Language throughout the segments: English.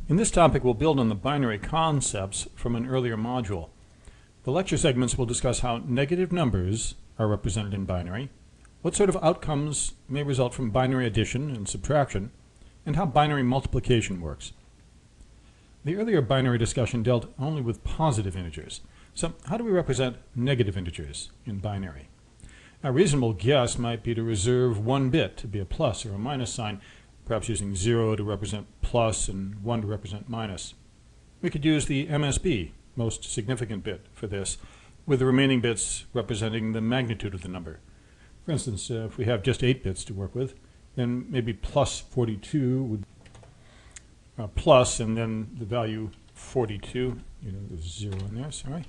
In this topic, we'll build on the binary concepts from an earlier module. The lecture segments will discuss how negative numbers are represented in binary, what sort of outcomes may result from binary addition and subtraction, and how binary multiplication works. The earlier binary discussion dealt only with positive integers. So how do we represent negative integers in binary? A reasonable guess might be to reserve one bit to be a plus or a minus sign, perhaps using 0 to represent plus and 1 to represent minus. We could use the MSB, most significant bit, for this, with the remaining bits representing the magnitude of the number. For instance, if we have just 8 bits to work with, then maybe plus 42 would plus and then the value 42, there's 0 in there, sorry.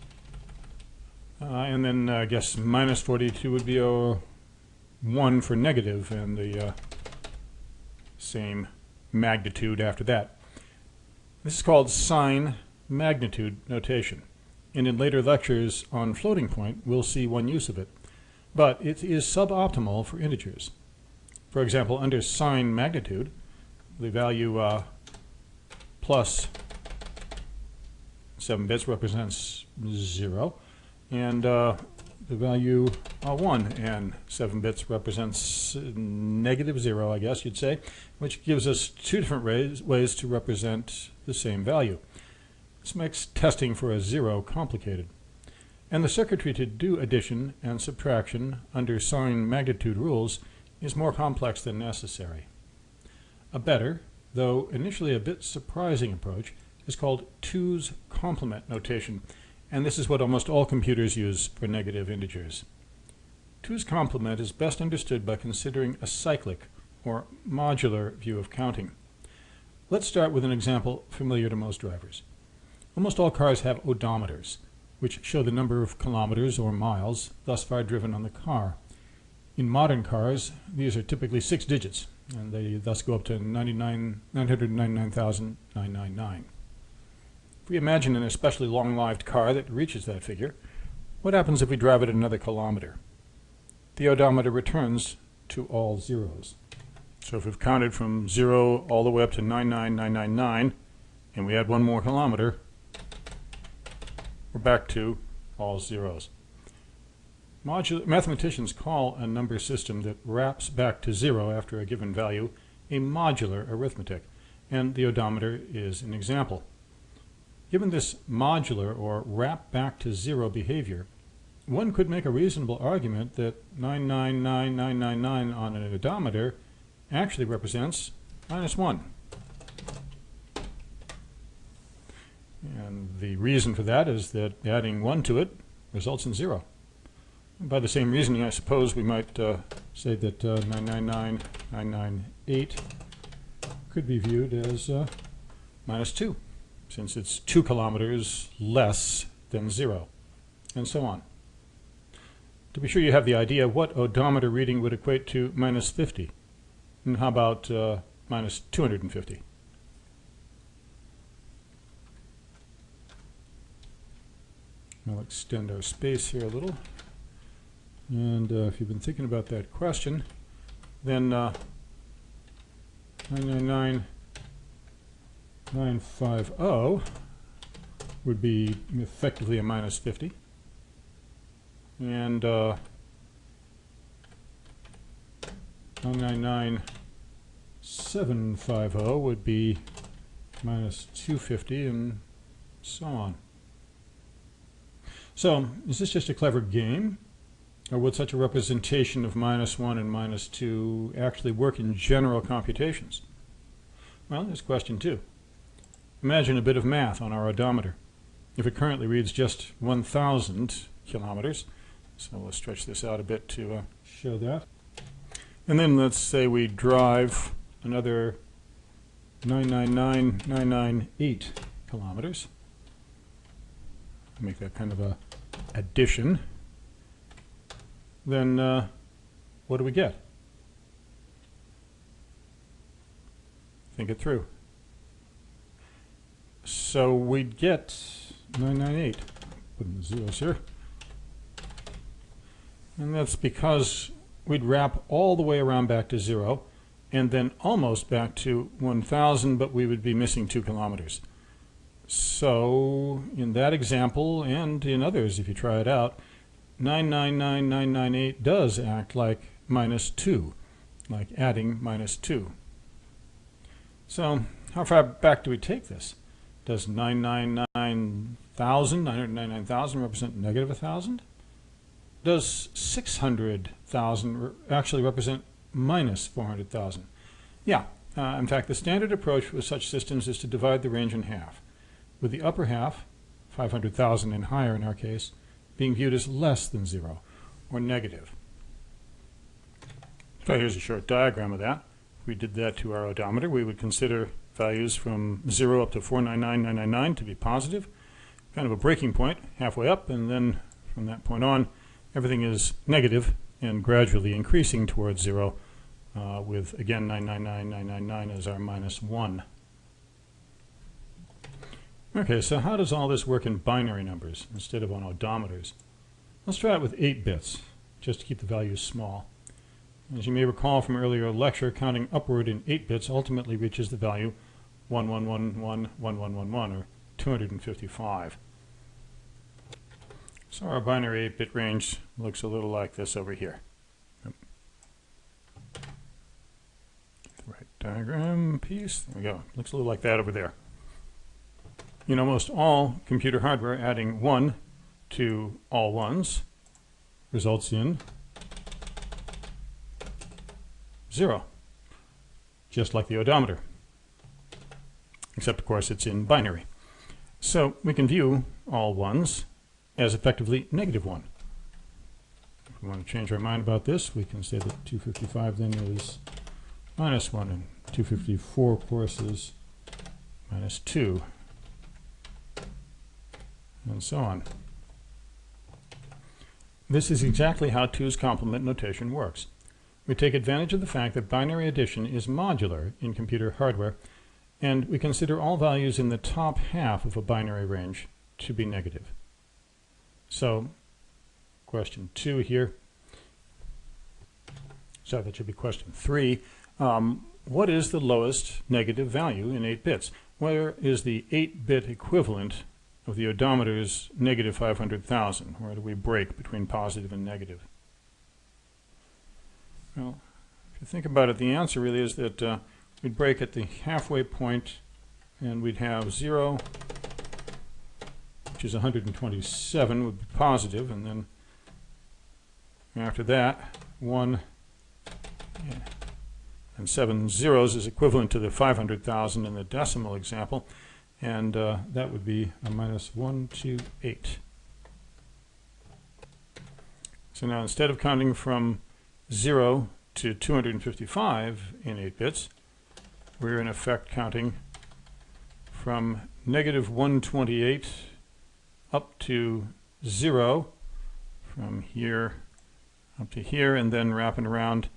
And then I guess minus 42 would be a 1 for negative, and the same magnitude after that. This is called sign magnitude notation, and in later lectures on floating point we'll see one use of it, but it is suboptimal for integers. For example, under sign magnitude, the value plus 7 bits represents 0, and the value 1 and 7 bits represents negative 0, I guess you'd say, which gives us two different ways to represent the same value. This makes testing for a 0 complicated. And the circuitry to do addition and subtraction under sign magnitude rules is more complex than necessary. A better, though initially a bit surprising approach is called 2's complement notation, and this is what almost all computers use for negative integers. 2's complement is best understood by considering a cyclic or modular view of counting. Let's start with an example familiar to most drivers. Almost all cars have odometers, which show the number of kilometers or miles thus far driven on the car. In modern cars, these are typically 6 digits, and they thus go up to 999,999. If we imagine an especially long-lived car that reaches that figure, what happens if we drive it another kilometer? The odometer returns to all zeros. So if we've counted from 0 all the way up to 99999, and we add one more kilometer, we're back to all zeros. Mathematicians call a number system that wraps back to 0 after a given value a modular arithmetic, and the odometer is an example. Given this modular or wrap back to 0 behavior, one could make a reasonable argument that 999999 on an odometer actually represents -1. And the reason for that is that adding 1 to it results in 0. And by the same reasoning, I suppose we might say that 999998 could be viewed as -2. Since it's 2 kilometers less than 0, and so on. To be sure you have the idea, what odometer reading would equate to -50? And how about -250? I'll extend our space here a little. And if you've been thinking about that question, then 999,950 would be effectively a -50, and 999,750 would be -250, and so on. So, is this just a clever game? Or would such a representation of -1 and -2 actually work in general computations? Well, there's question 2. Imagine a bit of math on our odometer. If it currently reads just 1,000 kilometers, so let's stretch this out a bit to show that. And then let's say we drive another 999,998 kilometers. Make that kind of a addition. Then what do we get? Think it through. So we'd get 998. Put in the zeros here. And that's because we'd wrap all the way around back to 0, and then almost back to 1,000, but we would be missing 2 kilometers. So in that example, and in others if you try it out, 999,998 does act like -2, like adding -2. So how far back do we take this? Does 999,000 represent -1,000? Does 600,000 actually represent -400,000? Yeah, in fact, the standard approach with such systems is to divide the range in half, with the upper half, 500,000 and higher in our case, being viewed as less than 0, or negative. So here's a short diagram of that. If we did that to our odometer, we would consider values from 0 up to 499,999 to be positive, kind of a breaking point, halfway up, and then from that point on, everything is negative and gradually increasing towards 0, with, again, 999,999 as our -1. Okay, so how does all this work in binary numbers instead of on odometers? Let's try it with 8 bits, just to keep the values small. As you may recall from earlier lecture, counting upward in 8 bits ultimately reaches the value 11111111, or 255. So our binary 8-bit range looks a little like this over here. Yep. The right diagram piece. There we go. Looks a little like that over there. In almost all computer hardware, adding 1 to all ones results in 0, just like the odometer, except of course it's in binary. So we can view all ones as effectively -1. If we want to change our mind about this, we can say that 255 then is -1, and 254 of course is -2, and so on. This is exactly how 2's complement notation works. We take advantage of the fact that binary addition is modular in computer hardware, and we consider all values in the top half of a binary range to be negative. So, question 2 here. So that should be question 3. What is the lowest negative value in 8 bits? Where is the 8-bit equivalent of the odometer's -500,000? Where do we break between positive and negative? Well, if you think about it, the answer really is that we'd break at the halfway point, and we'd have 0, which is 127, would be positive, and then after that, 1 and 7 zeros is equivalent to the 500,000 in the decimal example, and that would be a -128. So now instead of counting from 0 to 255 in 8 bits, we're in effect counting from -128 up to 0, from here up to here, and then wrapping around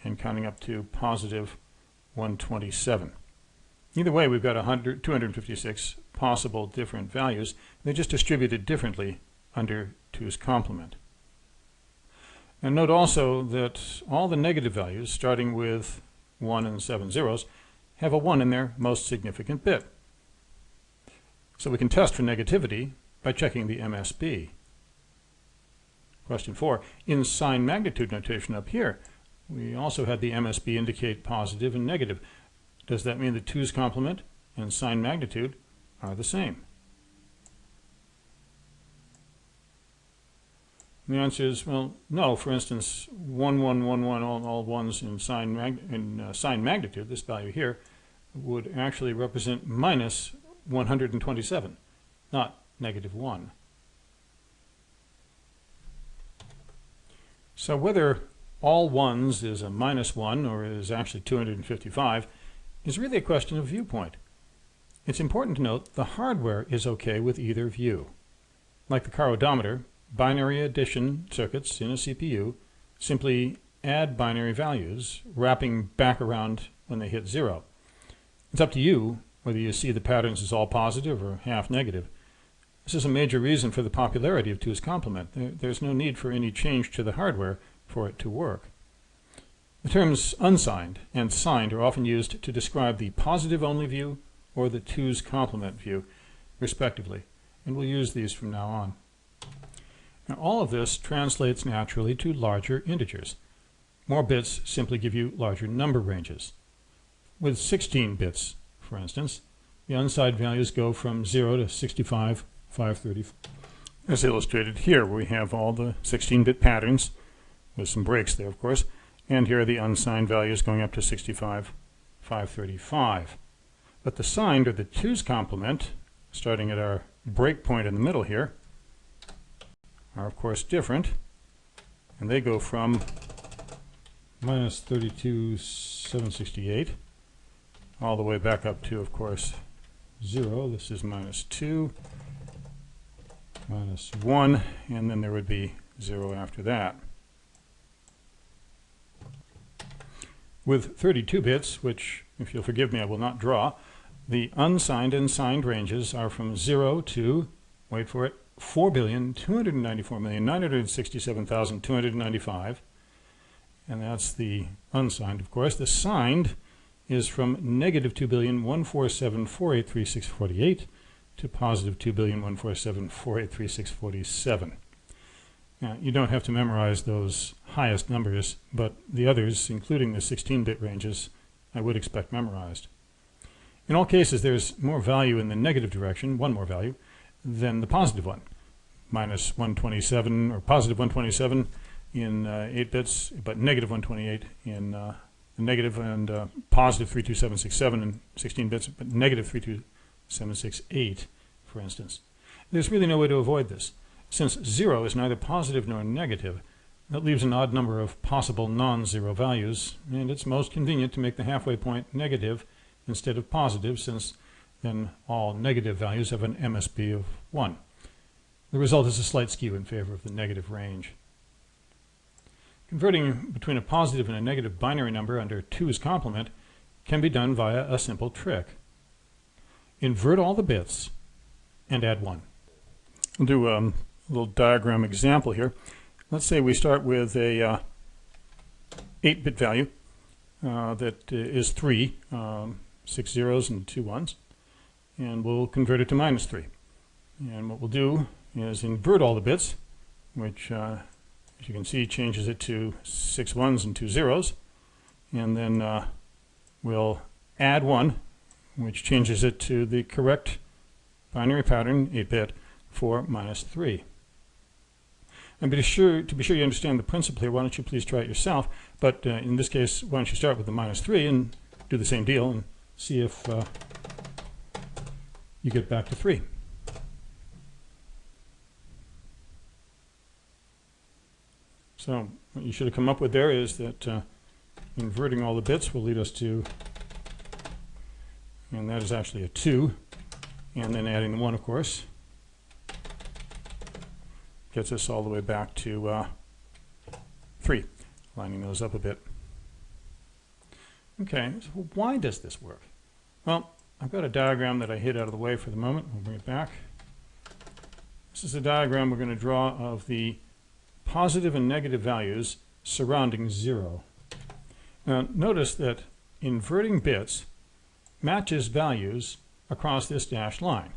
and counting up to +127. Either way, we've got 256 possible different values. They're just distributed differently under 2's complement. And note also that all the negative values, starting with 1 and 7 zeros, have a 1 in their most significant bit. So we can test for negativity by checking the MSB. Question 4. In sign magnitude notation up here, we also had the MSB indicate positive and negative. Does that mean that 2's complement and sign magnitude are the same? And the answer is, well, no. For instance, 1111, all ones in sign magnitude, this value here, would actually represent -127, not -1. So whether all ones is a -1 or is actually 255 is really a question of viewpoint. It's important to note the hardware is okay with either view. Like the car odometer, binary addition circuits in a CPU simply add binary values, wrapping back around when they hit 0. It's up to you whether you see the patterns as all positive or half negative. This is a major reason for the popularity of 2's complement. There's no need for any change to the hardware for it to work. The terms unsigned and signed are often used to describe the positive-only view or the 2's complement view, respectively, and we'll use these from now on. Now, all of this translates naturally to larger integers. More bits simply give you larger number ranges. With 16 bits, for instance, the unsigned values go from 0 to 65, 530, as illustrated here, where we have all the 16-bit patterns, with some breaks there, of course, and here are the unsigned values going up to 65, 535. But the signed, or the 2's complement, starting at our breakpoint in the middle here, are of course different, and they go from minus 32,768 all the way back up to, of course, 0. This is minus 2, minus 1, and then there would be 0 after that. With 32 bits, which, if you'll forgive me, I will not draw, the unsigned and signed ranges are from 0 to, wait for it, 4,294,967,295, and that's the unsigned, of course. The signed is from negative 2,147,483,648 to positive 2,147,483,647. Now, you don't have to memorize those highest numbers, but the others, including the 16-bit ranges, I would expect memorized. In all cases, there's more value in the negative direction, one more value, than the positive one. Minus 127, or positive 127 in 8 bits, but negative 128 in negative, and positive 32767 in 16 bits, but negative 32768, for instance. There's really no way to avoid this. Since 0 is neither positive nor negative, that leaves an odd number of possible non-zero values, and it's most convenient to make the halfway point negative instead of positive, since then all negative values have an MSB of 1. The result is a slight skew in favor of the negative range. Converting between a positive and a negative binary number under 2's complement can be done via a simple trick. Invert all the bits and add 1. We'll do a little diagram example here. Let's say we start with a 8-bit value that is 3, 6 zeros and 2 ones, and we'll convert it to minus 3. And what we'll do is invert all the bits, which as you can see changes it to 6 ones and 2 zeros, and then we'll add 1, which changes it to the correct binary pattern, 8-bit, for minus 3. And to be sure you understand the principle here, why don't you please try it yourself, but in this case, why don't you start with the minus 3 and do the same deal and see if you get back to 3. So what you should have come up with there is that inverting all the bits will lead us to, and that is actually a 2, and then adding the 1, of course, gets us all the way back to 3, lining those up a bit. Okay, so why does this work? Well, I've got a diagram that I hid out of the way for the moment. We'll bring it back. This is a diagram we're going to draw of the positive and negative values surrounding 0. Now, notice that inverting bits matches values across this dashed line.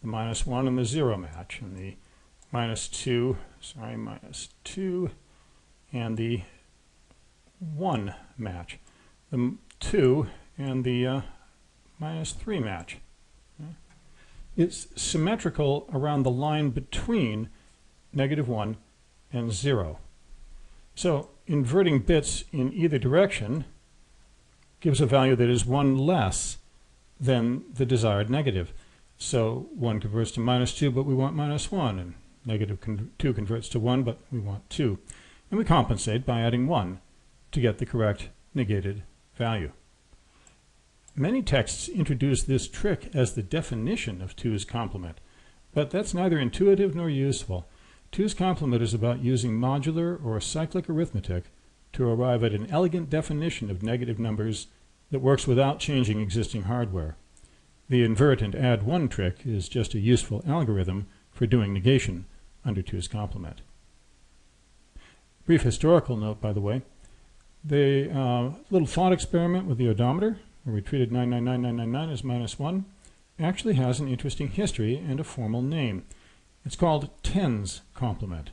The minus 1 and the 0 match, and the minus 2 and the 1 match. The 2 and the minus 3 match. It's symmetrical around the line between negative 1 and 0. So inverting bits in either direction gives a value that is 1 less than the desired negative. So 1 converts to minus 2, but we want minus 1, and negative 2 converts to 1, but we want 2. And we compensate by adding 1 to get the correct negated value. Many texts introduce this trick as the definition of 2's complement, but that's neither intuitive nor useful. 2's complement is about using modular or cyclic arithmetic to arrive at an elegant definition of negative numbers that works without changing existing hardware. The invert and add 1 trick is just a useful algorithm for doing negation under 2's complement. Brief historical note, by the way. The little thought experiment with the odometer, where we treated 999999 as -1, actually has an interesting history and a formal name. It's called tens complement.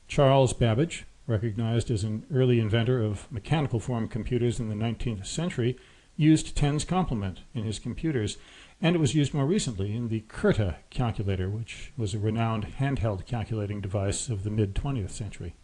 Charles Babbage, recognized as an early inventor of mechanical form computers in the 19th century, used tens complement in his computers, and it was used more recently in the Curta calculator, which was a renowned handheld calculating device of the mid-20th century.